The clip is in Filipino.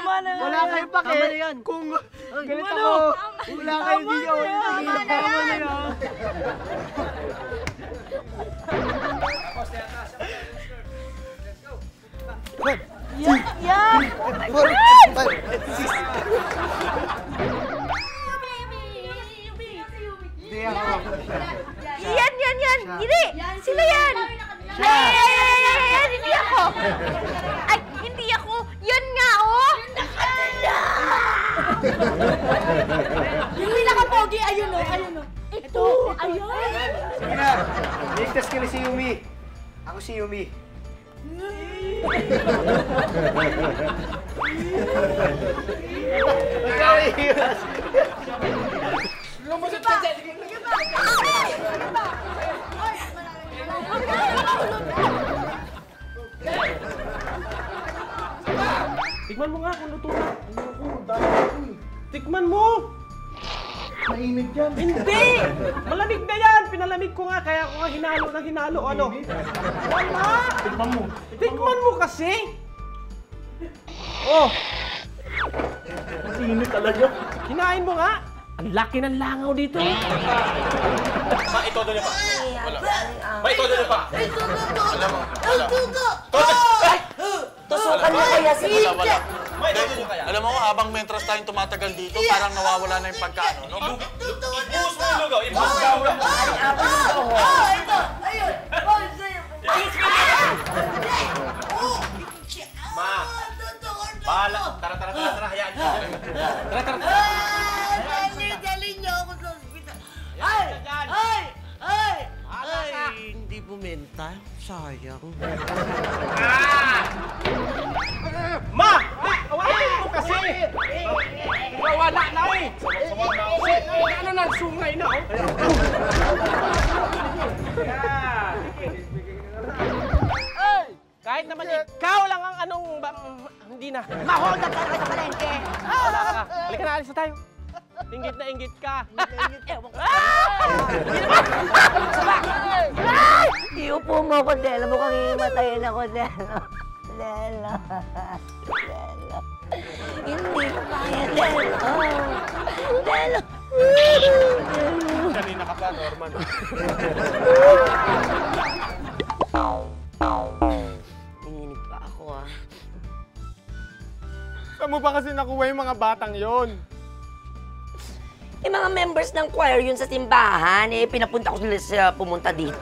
Wala kayong pake. Tama na yan. Kung ganito ko, wala kayong video. Tama na yan. Yan! Yan! Hindi! Sila yan! Ay! Hindi ako! Ay! Hindi ako! Yan nga, oh! Yung pinaka-pogi, ayun o, ayun o. Ito, ayun. Sige na, ligtas ka na si Yumi. Ako si Yumi. Ikaw iwas. Lumusot ka dyan. Sige ba? Tikman mo nga kung luto na. Tikman mo! Mainit yan. Hindi! Malamig na yan! Pinalamig ko nga, kaya ako nga hinalo. Ano? Wala! Tikman mo. Tikman mo kasi! Oh! Mainit talaga. Kinain mo nga! Ang laki ng langaw dito. Ma, ito doon pa. Wala. Ma, ito doon pa. Alam mo. Tusukan mo kaya si Wala. Ma, ito doon kaya. Alam mo, habang mentras tayong tumatagal dito, parang nawawala na yung pagkaano. No? Ibuhos mo yung lugaw. Ibuhos mo yung lugaw. Ito, ayun. Ma. Bahala. Tara. Hayaan mo. Tara. Dali niyo ako sa ospital. Ay, hindi bumenta. Sayang. Ma! Awayin mo kasi! Wala na eh! Ano na, sungay na oh! Kahit naman ikaw lang ang anong... hindi na. Ma-hold up ka sa palengke! Wala ka. Halika na, alis na tayo. Inggit na inggit ka. Ewan ko. Iupo mo ko, Delo. Mukhang hihimatayin ako, Delo. Delo. Hindi ko kaya, Delo. Delo. Kanina ka pa, Norman. Nanginig pa ako, ah. Saan mo ba kasi nakuha yung mga batang yon? Yung mga members ng choir yun sa simbahan, pinapunta ko sila sa pumunta dito.